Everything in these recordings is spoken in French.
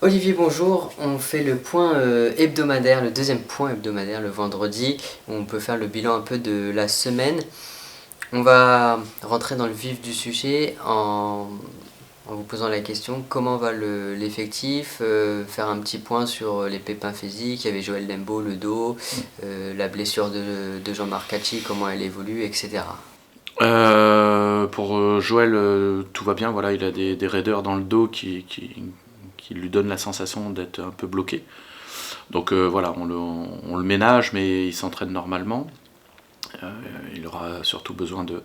Olivier, bonjour. On fait le point hebdomadaire, le deuxième point hebdomadaire le vendredi. Où on peut faire le bilan un peu de la semaine. On va rentrer dans le vif du sujet en vous posant la question comment va l'effectif, faire un petit point sur les pépins physiques. Il y avait Joël Lembo, le dos, la blessure de Jean-Marc Cacci, comment elle évolue, etc. Pour Joël, tout va bien. Voilà, il a des raideurs dans le dos qui lui donnent la sensation d'être un peu bloqué. Donc voilà, on le ménage, mais il s'entraîne normalement. Euh, il aura surtout besoin de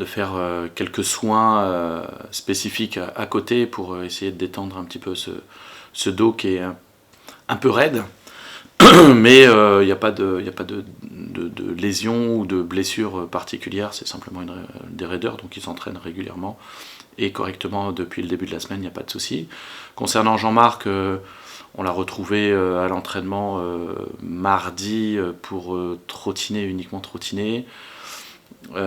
faire quelques soins spécifiques à côté pour essayer de détendre un petit peu ce dos qui est un peu raide. Mais il n'y a pas de lésion ou de blessure particulière, c'est simplement des raideurs, donc il s'entraîne régulièrement et correctement depuis le début de la semaine, il n'y a pas de souci. Concernant Jean-Marc, on l'a retrouvé à l'entraînement mardi pour trottiner, uniquement trottiner. Ça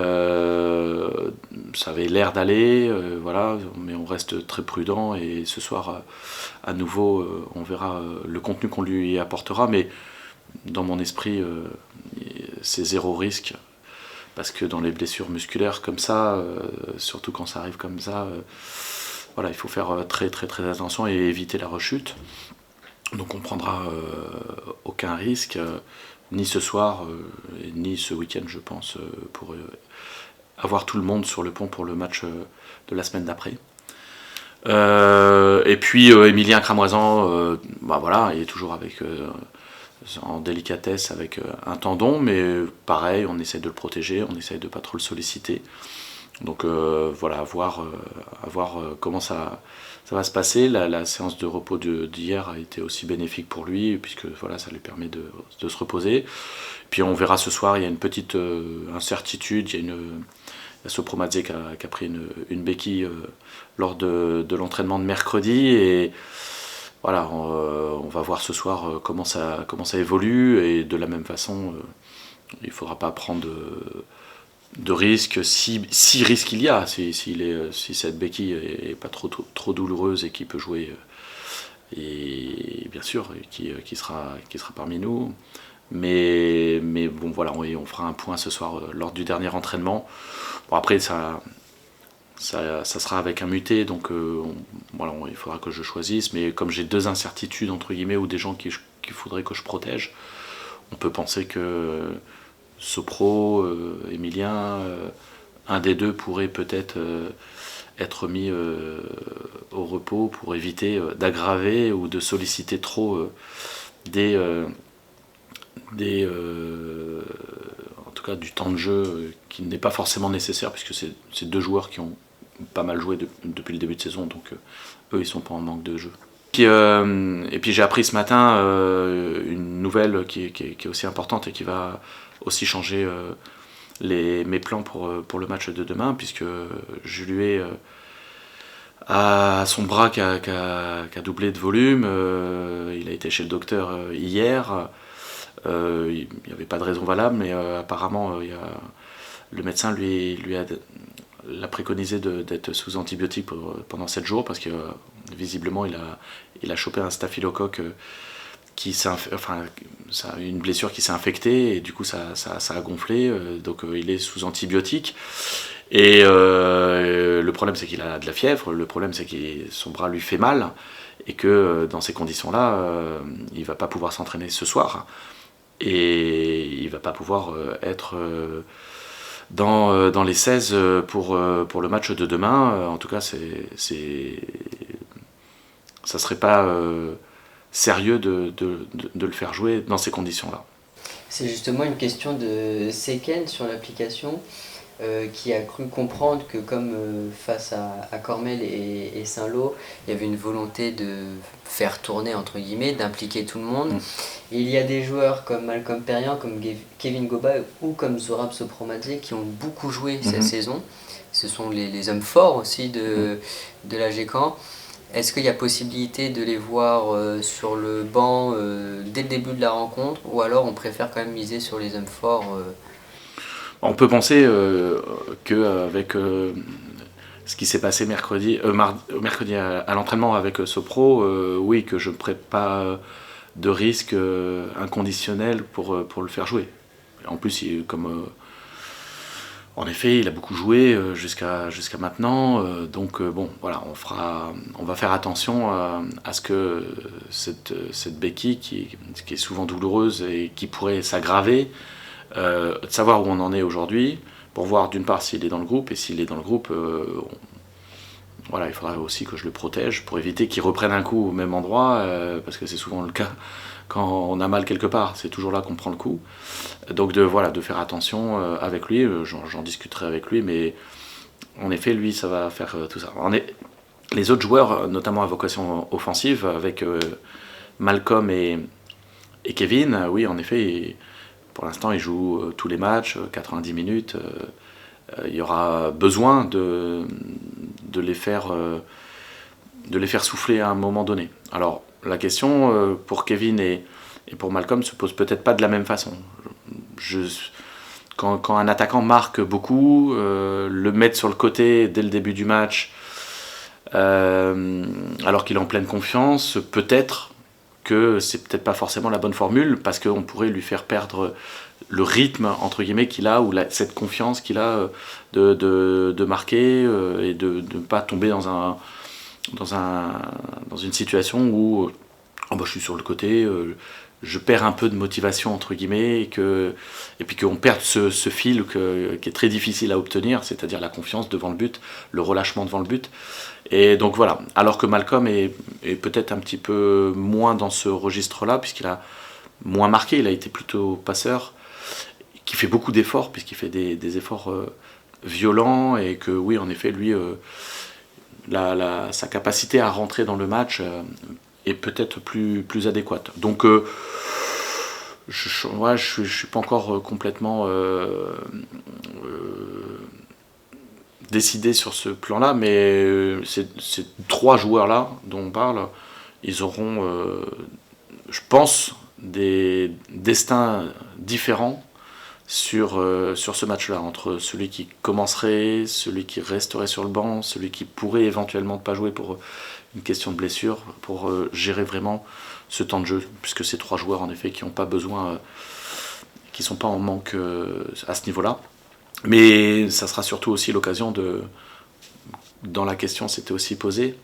avait l'air d'aller, voilà, mais on reste très prudent et ce soir, à nouveau, on verra le contenu qu'on lui apportera, mais dans mon esprit, c'est zéro risque. Parce que dans les blessures musculaires comme ça, surtout quand ça arrive comme ça, voilà, il faut faire très très très attention et éviter la rechute. Donc on prendra aucun risque, ni ce soir, ni ce week-end, je pense, pour avoir tout le monde sur le pont pour le match de la semaine d'après. Et puis Emilien Cramoisan, bah voilà, il est toujours avec en délicatesse avec un tendon, mais pareil, on essaie de le protéger, on essaie de pas trop le solliciter. Donc voilà, à voir comment ça va se passer. La séance de repos d'hier a été aussi bénéfique pour lui, puisque voilà, ça lui permet de se reposer. Puis on verra ce soir, il y a une petite incertitude, il y a Sopromadze qui a pris une béquille lors de l'entraînement de mercredi, et voilà, on va voir ce soir comment ça évolue, et de la même façon, il ne faudra pas prendre de risques, si risque il y a, si cette béquille est pas trop douloureuse et qu'il peut jouer, et bien sûr, qui sera parmi nous. Mais bon, voilà, on fera un point ce soir lors du dernier entraînement. Bon, après, ça sera avec un muté, donc voilà, il faudra que je choisisse. Mais comme j'ai deux incertitudes, entre guillemets, ou des gens qu'il faudrait que je protège, on peut penser que Sopro, Emilien, un des deux pourrait peut-être être mis au repos pour éviter d'aggraver ou de solliciter trop des en tout cas du temps de jeu qui n'est pas forcément nécessaire, puisque c'est deux joueurs qui ont pas mal joué depuis le début de saison, donc eux ils sont pas en manque de jeu. Et puis j'ai appris ce matin une nouvelle qui est aussi importante et qui va aussi changer mes plans pour le match de demain, puisque Juliet a son bras qui a doublé de volume. Il a été chez le docteur hier. Il n'y avait pas de raison valable, mais apparemment le médecin l'a préconisé d'être sous antibiotiques pendant 7 jours, parce que visiblement il a chopé un staphylocoque enfin, ça a une blessure qui s'est infectée, et du coup ça a gonflé, donc il est sous antibiotiques. Et le problème c'est qu'il a de la fièvre, le problème c'est que son bras lui fait mal, et que dans ces conditions-là, il va pas pouvoir s'entraîner ce soir, et il va pas pouvoir être dans les 16 pour le match de demain. En tout cas, ça serait pas sérieux de le faire jouer dans ces conditions-là. C'est justement une question de Seken sur l'application. Qui a cru comprendre que comme face à Cormel et Saint-Lô, il y avait une volonté de faire tourner, entre guillemets, d'impliquer tout le monde. Et il y a des joueurs comme Malcolm Perriand, comme Kevin Goba ou comme Zorab Sopromadze qui ont beaucoup joué cette saison. Ce sont les hommes forts aussi de la Gécamp. Est-ce qu'il y a possibilité de les voir sur le banc dès le début de la rencontre, ou alors on préfère quand même miser sur les hommes forts On peut penser qu'avec ce qui s'est passé mercredi à l'entraînement avec Sopro, oui, que je ne prends pas de risque inconditionnel pour le faire jouer. En plus, en effet, il a beaucoup joué jusqu'à maintenant, donc bon, voilà, on va faire attention à ce que cette béquille qui est souvent douloureuse et qui pourrait s'aggraver, de savoir où on en est aujourd'hui, pour voir d'une part s'il est dans le groupe, et s'il est dans le groupe, voilà, il faudra aussi que je le protège pour éviter qu'il reprenne un coup au même endroit, parce que c'est souvent le cas quand on a mal quelque part, c'est toujours là qu'on prend le coup. Donc de faire attention avec lui, j'en discuterai avec lui, mais en effet, lui, ça va faire tout ça. Les autres joueurs, notamment à vocation offensive, avec Malcolm et Kevin, oui, en effet, pour l'instant, ils jouent tous les matchs, 90 minutes. Il y aura besoin de les faire souffler à un moment donné. Alors, la question pour Kevin et pour Malcolm se pose peut-être pas de la même façon. Quand un attaquant marque beaucoup, le mettre sur le côté dès le début du match, alors qu'il est en pleine confiance, peut-être que c'est peut-être pas forcément la bonne formule, parce qu'on pourrait lui faire perdre le rythme entre guillemets qu'il a, ou cette confiance qu'il a de marquer et de ne pas tomber dans une situation où je suis sur le côté, je perds un peu de motivation entre guillemets, et puis qu'on perde ce fil qui est très difficile à obtenir, c'est-à-dire la confiance devant le but, le relâchement devant le but. Et donc voilà, alors que Malcolm est peut-être un petit peu moins dans ce registre-là, puisqu'il a moins marqué, il a été plutôt passeur, qui fait beaucoup d'efforts, puisqu'il fait des efforts violents, et que oui, en effet, lui, sa capacité à rentrer dans le match est peut-être plus adéquate. Donc je suis pas encore complètement décidé sur ce plan-là, mais ces trois joueurs-là dont on parle, ils auront, je pense, des destins différents sur ce match-là, entre celui qui commencerait, celui qui resterait sur le banc, celui qui pourrait éventuellement ne pas jouer pour une question de blessure, pour gérer vraiment ce temps de jeu, puisque ces trois joueurs en effet qui n'ont pas besoin, qui sont pas en manque à ce niveau-là. Mais ça sera surtout aussi l'occasion dans la question c'était aussi posé,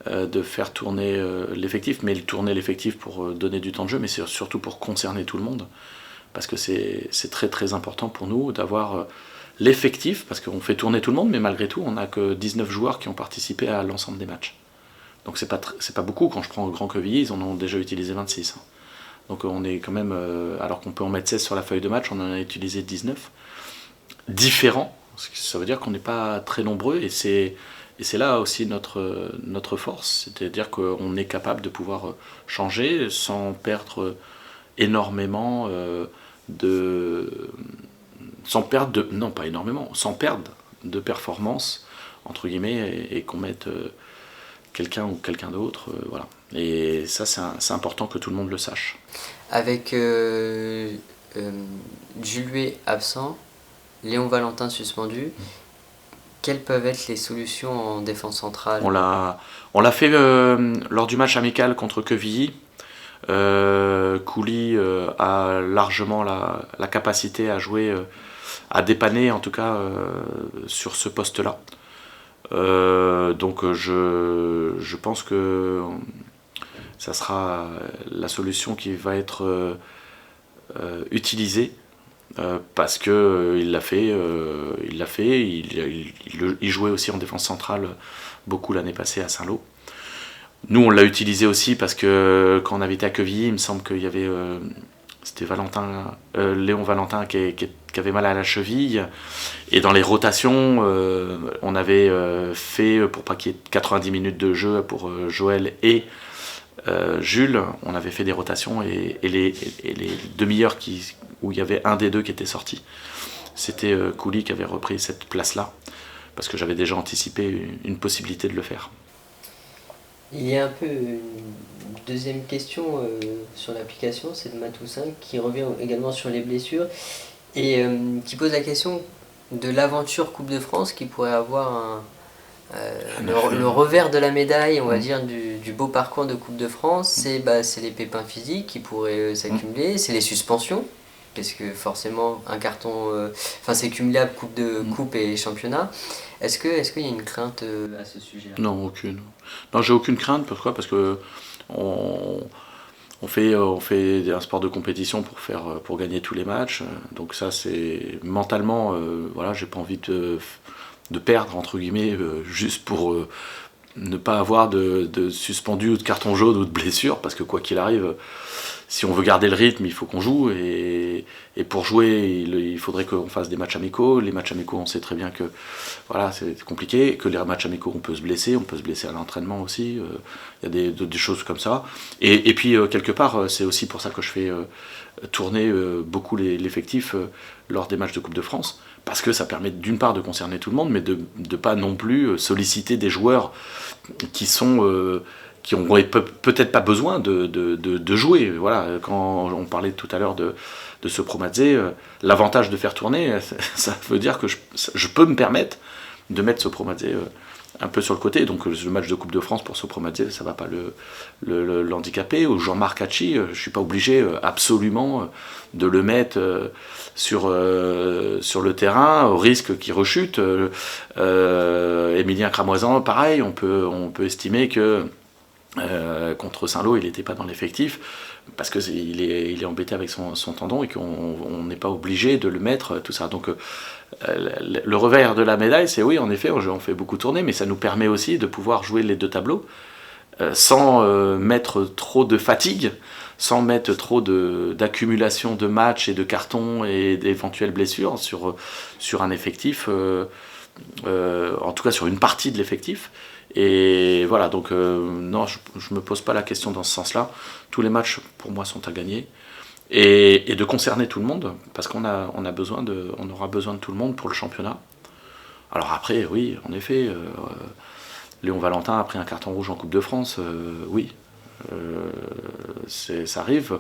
de faire tourner l'effectif, mais tourner l'effectif pour donner du temps de jeu, mais c'est surtout pour concerner tout le monde, parce que c'est très très important pour nous d'avoir l'effectif, parce qu'on fait tourner tout le monde, mais malgré tout on n'a que 19 joueurs qui ont participé à l'ensemble des matchs. Donc c'est pas beaucoup. Quand je prends Grand Quevilly, ils en ont déjà utilisé 26. Donc on est quand même, alors qu'on peut en mettre 16 sur la feuille de match, on en a utilisé 19. Différents, ça veut dire qu'on n'est pas très nombreux, et c'est là aussi notre force, c'est-à-dire qu'on est capable de pouvoir changer sans perdre énormément sans perdre de performance, entre guillemets, et qu'on mette quelqu'un ou quelqu'un d'autre, voilà. Et ça, c'est important que tout le monde le sache. Avec Jules Huet absent, Léon Valentin suspendu, quelles peuvent être les solutions en défense centrale ? On l'a fait lors du match amical contre Quevilly. Couli a largement la capacité à jouer, à dépanner en tout cas sur ce poste-là. Donc je pense que ça sera la solution qui va être utilisée, parce que il l'a fait, il jouait aussi en défense centrale beaucoup l'année passée à Saint-Lô. Nous on l'a utilisé aussi parce que quand on avait été à Quevilly, il me semble qu'il y avait c'était Léon Valentin qui avait mal à la cheville, et dans les rotations on avait fait, pour pas qu'il y ait 90 minutes de jeu pour Joël et Jules, on avait fait des rotations, et les demi-heures où il y avait un des deux qui était sorti, c'était Couli qui avait repris cette place-là, parce que j'avais déjà anticipé une possibilité de le faire. Il y a un peu une deuxième question sur l'application, c'est de Matoussin, qui revient également sur les blessures, et qui pose la question de l'aventure Coupe de France qui pourrait avoir Le revers de la médaille, on va dire, du beau parcours de Coupe de France, c'est les pépins physiques qui pourraient s'accumuler, c'est les suspensions, parce que forcément un carton, c'est cumulable coupe et championnat. Est-ce qu'il y a une crainte à ce sujet-là? Non, aucune. Non, j'ai aucune crainte. Pourquoi? Parce que on fait un sport de compétition pour gagner tous les matchs. Donc ça, c'est mentalement, voilà, j'ai pas envie de perdre entre guillemets juste pour ne pas avoir de suspendu ou de carton jaune ou de blessure, parce que quoi qu'il arrive, si on veut garder le rythme, il faut qu'on joue, et pour jouer, il faudrait qu'on fasse des matchs amicaux. Les matchs amicaux, on sait très bien que voilà, c'est compliqué, que les matchs amicaux, on peut se blesser à l'entraînement aussi, il y a des choses comme ça. Et puis, quelque part, c'est aussi pour ça que je fais tourner beaucoup l'effectif lors des matchs de Coupe de France, parce que ça permet d'une part de concerner tout le monde, mais de ne pas non plus solliciter des joueurs qui n'auraient peut-être pas besoin de jouer. Voilà, quand on parlait tout à l'heure de ce Promadze, l'avantage de faire tourner, ça veut dire que je peux me permettre de mettre ce Promadze un peu sur le côté. Donc le match de Coupe de France pour ce Promadze, ça ne va pas le handicaper. Ou Jean-Marc Hachi, je ne suis pas obligé absolument de le mettre sur le terrain au risque qu'il rechute. Émilien Cramoisan, pareil, on peut estimer que contre Saint-Lô, il n'était pas dans l'effectif parce qu'il est embêté avec son tendon et qu'on n'est pas obligé de le mettre, tout ça. Donc le revers de la médaille, c'est oui, en effet, on fait beaucoup tourner, mais ça nous permet aussi de pouvoir jouer les deux tableaux sans mettre trop de fatigue, sans mettre trop d'accumulation de matchs et de cartons et d'éventuelles blessures sur un effectif, en tout cas sur une partie de l'effectif. Et voilà, donc non, je ne me pose pas la question dans ce sens-là. Tous les matchs, pour moi, sont à gagner. Et de concerner tout le monde, parce qu'on aura besoin de tout le monde pour le championnat. Alors après, oui, en effet, Léon Valentin a pris un carton rouge en Coupe de France, oui, ça arrive.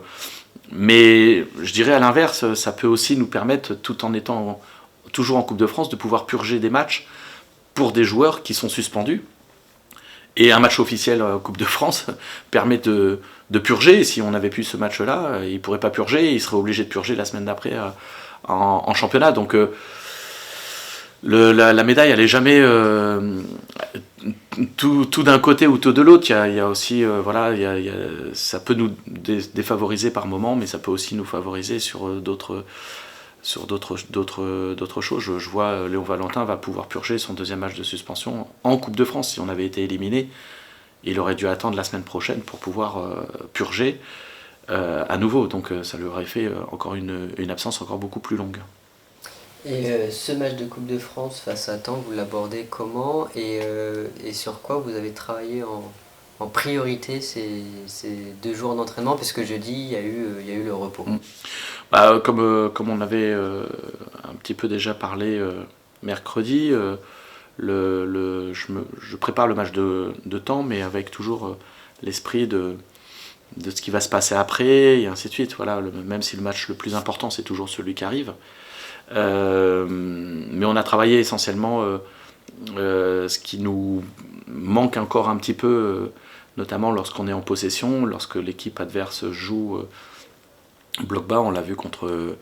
Mais je dirais à l'inverse, ça peut aussi nous permettre, tout en étant toujours en Coupe de France, de pouvoir purger des matchs pour des joueurs qui sont suspendus. Et un match officiel Coupe de France permet de purger. Si on n'avait plus ce match-là, il ne pourrait pas purger, il serait obligé de purger la semaine d'après en championnat. Donc la médaille, elle n'est jamais tout d'un côté ou tout de l'autre. Il y a aussi, voilà, ça peut nous défavoriser par moment, mais ça peut aussi nous favoriser sur d'autres choses. Je vois Léon Valentin va pouvoir purger son deuxième match de suspension en Coupe de France. Si on avait été éliminé, il aurait dû attendre la semaine prochaine pour pouvoir purger à nouveau. Donc ça lui aurait fait encore une absence encore beaucoup plus longue. Et ce match de Coupe de France face à Tang, vous l'abordez comment et sur quoi vous avez travaillé en priorité ces 2 jours d'entraînement, puisque jeudi il y a eu le repos. Bah, comme on avait un petit peu déjà parlé mercredi, je prépare le match de Tang, mais avec toujours l'esprit de ce qui va se passer après, et ainsi de suite. Voilà, même si le match le plus important, c'est toujours celui qui arrive. Mais on a travaillé essentiellement ce qui nous manque encore un petit peu, notamment lorsqu'on est en possession, lorsque l'équipe adverse joue bloc bas. On l'a vu contre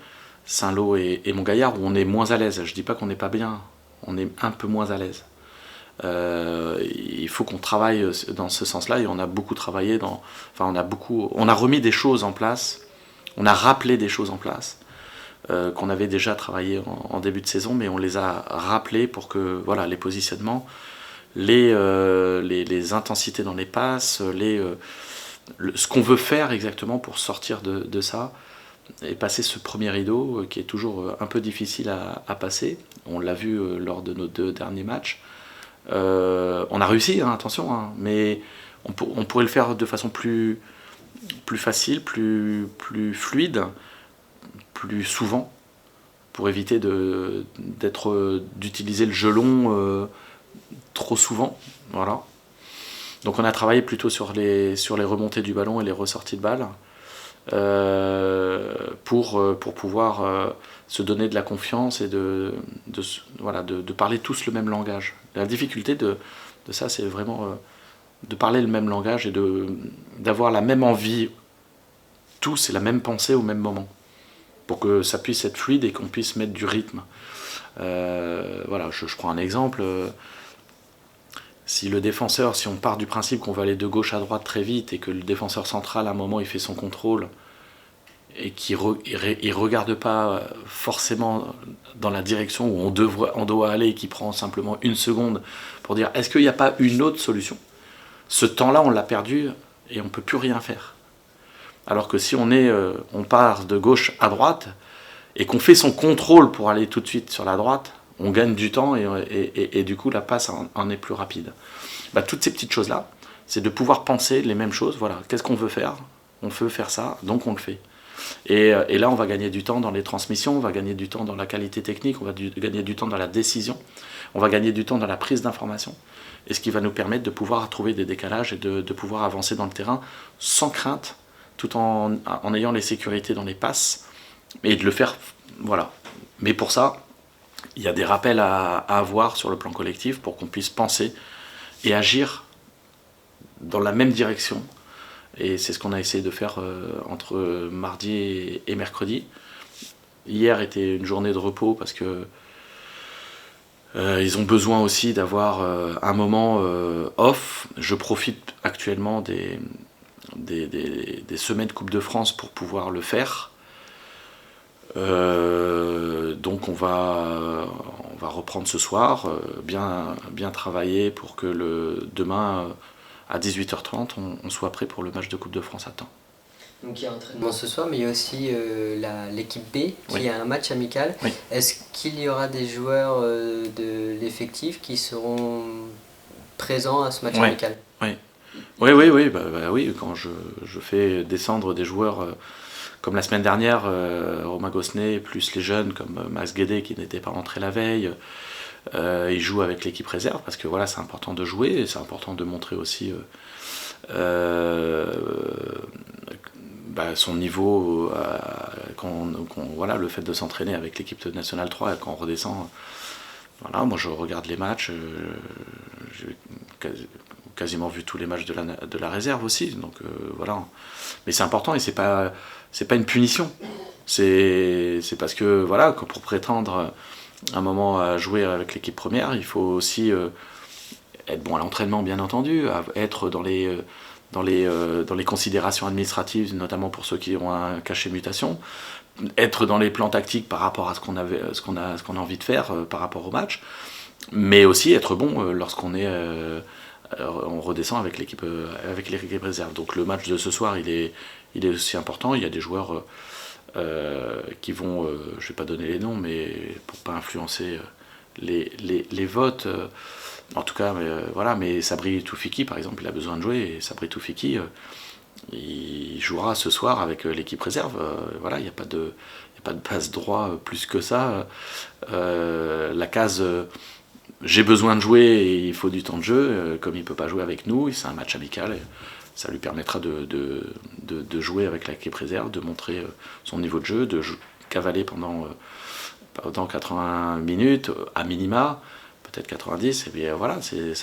Saint-Lô et Montgaillard, où on est moins à l'aise. Je dis pas qu'on n'est pas bien, on est un peu moins à l'aise. Il faut qu'on travaille dans ce sens-là, et on a beaucoup travaillé on a remis des choses en place, on a rappelé des choses en place qu'on avait déjà travaillé en début de saison, mais on les a rappelés pour que voilà, les positionnements, les intensités dans les passes, ce qu'on veut faire exactement pour sortir de ça et passer ce premier rideau qui est toujours un peu difficile à passer. On l'a vu lors de nos 2 derniers matchs. On a réussi, attention, mais on pourrait le faire de façon plus facile, plus fluide, plus souvent, pour éviter d'utiliser le jeu long trop souvent. Voilà. Donc on a travaillé plutôt sur les remontées du ballon et les ressorties de balles. pour pouvoir se donner de la confiance et de parler tous le même langage. La difficulté de ça, c'est vraiment de parler le même langage et d'avoir la même envie, tous, et la même pensée au même moment, pour que ça puisse être fluide et qu'on puisse mettre du rythme. Je prends un exemple. Si on part du principe qu'on va aller de gauche à droite très vite et que le défenseur central, à un moment, il fait son contrôle et qu'il ne regarde pas forcément dans la direction où on doit aller et qu'il prend simplement une seconde pour dire est-ce qu'il n'y a pas une autre solution ? Ce temps-là, on l'a perdu et on ne peut plus rien faire. Alors que si on part de gauche à droite et qu'on fait son contrôle pour aller tout de suite sur la droite, on gagne du temps et du coup la passe en est plus rapide. Toutes ces petites choses-là, c'est de pouvoir penser les mêmes choses. Voilà, qu'est-ce qu'on veut faire ? On veut faire ça, donc on le fait. Et là, on va gagner du temps dans les transmissions, on va gagner du temps dans la qualité technique, on va gagner du temps dans la décision, on va gagner du temps dans la prise d'information. Et ce qui va nous permettre de pouvoir trouver des décalages et de pouvoir avancer dans le terrain sans crainte, tout en ayant les sécurités dans les passes, et de le faire, voilà. Mais pour ça, il y a des rappels à avoir sur le plan collectif pour qu'on puisse penser et agir dans la même direction. Et c'est ce qu'on a essayé de faire entre mardi et mercredi. Hier était une journée de repos parce que ils ont besoin aussi d'avoir un moment off. Je profite actuellement des semaines Coupe de France pour pouvoir le faire. Donc on va reprendre ce soir, bien travailler pour que demain à 18h30 on soit prêt pour le match de Coupe de France à temps. Donc il y a entraînement ce soir, mais il y a aussi l'équipe B qui a un match amical. Oui. Est-ce qu'il y aura des joueurs de l'effectif qui seront présents à ce match amical ? Oui, quand je fais descendre des joueurs comme la semaine dernière, Romain Gossenet, plus les jeunes comme Max Guédé qui n'était pas rentré la veille, ils jouent avec l'équipe réserve parce que voilà, c'est important de jouer et c'est important de montrer aussi son niveau, le fait de s'entraîner avec l'équipe nationale 3 et quand on redescend. Voilà, moi je regarde les matchs, j'ai quasiment vu tous les matchs de la réserve aussi, donc voilà. Mais c'est important et c'est pas une punition. C'est parce que voilà, pour prétendre un moment à jouer avec l'équipe première, il faut aussi être bon à l'entraînement bien entendu, être dans les considérations administratives, notamment pour ceux qui ont un cachet mutation, être dans les plans tactiques par rapport à ce qu'on a envie de faire par rapport au match, mais aussi être bon lorsqu'on on redescend avec l'équipe réserve. Donc le match de ce soir, il est aussi important. Il y a des joueurs qui vont, je ne vais pas donner les noms, mais pour pas influencer les votes. En tout cas, mais Sabri Toufiki, par exemple, il a besoin de jouer, et Sabri Toufiki, il jouera ce soir avec l'équipe réserve. Il n'y a pas de passe-droit plus que ça. La case j'ai besoin de jouer et il faut du temps de jeu, comme il ne peut pas jouer avec nous, c'est un match amical, et ça lui permettra de jouer avec l'équipe réserve, de montrer son niveau de jeu, de cavaler pendant 80 minutes, à minima, peut-être 90, et bien voilà, il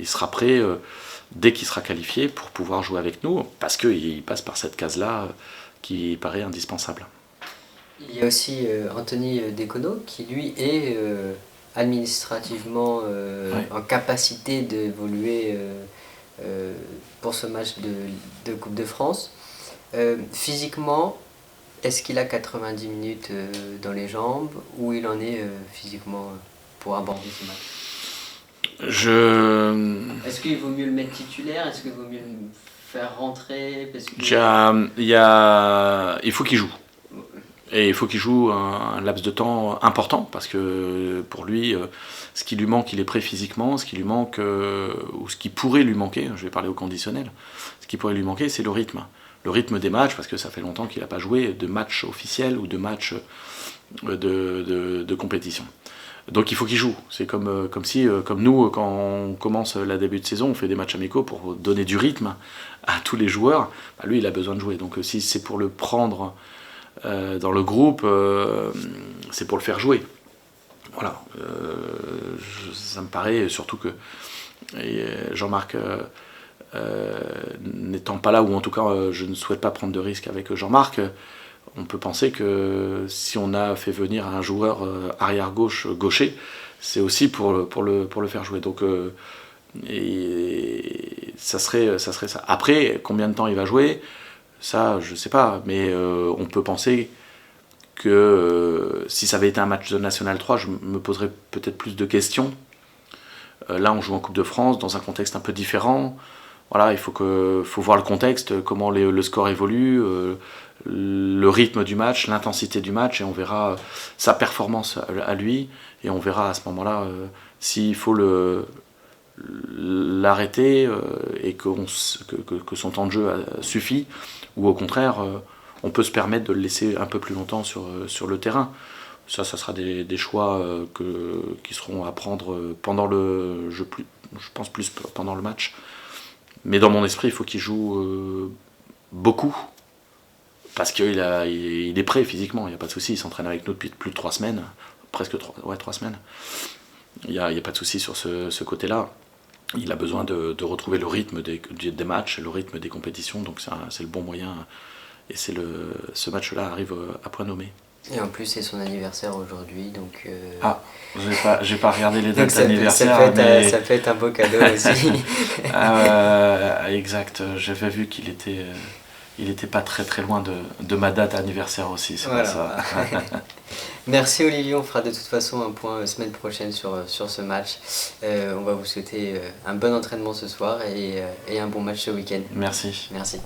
sera prêt dès qu'il sera qualifié pour pouvoir jouer avec nous, parce qu'il passe par cette case-là qui paraît indispensable. Il y a aussi Anthony Decono qui lui est administrativement en capacité d'évoluer pour ce match de Coupe de France. Physiquement, est-ce qu'il a 90 minutes dans les jambes, ou il en est physiquement pour aborder ce match ? Est-ce qu'il vaut mieux le mettre titulaire ? Est-ce qu'il vaut mieux le faire rentrer parce que... Il faut qu'il joue. Et il faut qu'il joue un laps de temps important, parce que pour lui, ce qui lui manque, il est prêt physiquement, ce qui lui manque, ou ce qui pourrait lui manquer, je vais parler au conditionnel, ce qui pourrait lui manquer, c'est le rythme. Le rythme des matchs, parce que ça fait longtemps qu'il n'a pas joué de match officiel ou de match de compétition. Donc il faut qu'il joue. C'est comme si, comme nous, quand on commence la début de saison, on fait des matchs amicaux pour donner du rythme à tous les joueurs. Bah, lui, il a besoin de jouer. Donc si c'est pour le prendre dans le groupe, c'est pour le faire jouer. Voilà. Ça me paraît, surtout que Jean-Marc n'étant pas là, ou en tout cas je ne souhaite pas prendre de risque avec Jean-Marc, on peut penser que si on a fait venir un joueur arrière-gauche gaucher, c'est aussi pour le faire jouer. Donc et ça serait ça. Après, combien de temps il va jouer, ça je sais pas, mais on peut penser que si ça avait été un match de National 3, je me poserais peut-être plus de questions. Là, on joue en Coupe de France dans un contexte un peu différent. Voilà, il faut voir le contexte, comment le score évolue, le rythme du match, l'intensité du match, et on verra sa performance à lui, et on verra à ce moment-là s'il faut l'arrêter et que son temps de jeu suffit, ou au contraire, on peut se permettre de le laisser un peu plus longtemps sur le terrain. Ça sera des choix qui seront à prendre pendant je pense plus pendant le match. Mais dans mon esprit, il faut qu'il joue beaucoup, parce qu'il est prêt physiquement, il n'y a pas de souci, il s'entraîne avec nous depuis plus de 3 semaines, presque 3 semaines. Il n'y a pas de souci sur ce côté-là. Il a besoin de retrouver le rythme des matchs, le rythme des compétitions, donc c'est le bon moyen. Et ce match-là arrive à point nommé. Et en plus, c'est son anniversaire aujourd'hui, donc... j'ai pas regardé les dates d'anniversaire. Ça peut être un beau cadeau aussi. Exact, j'avais vu qu'il était pas très très loin de ma date anniversaire aussi, c'est voilà. Ça. Merci Olivier, on fera de toute façon un point semaine prochaine sur ce match. On va vous souhaiter un bon entraînement ce soir et un bon match ce week-end. Merci. Merci.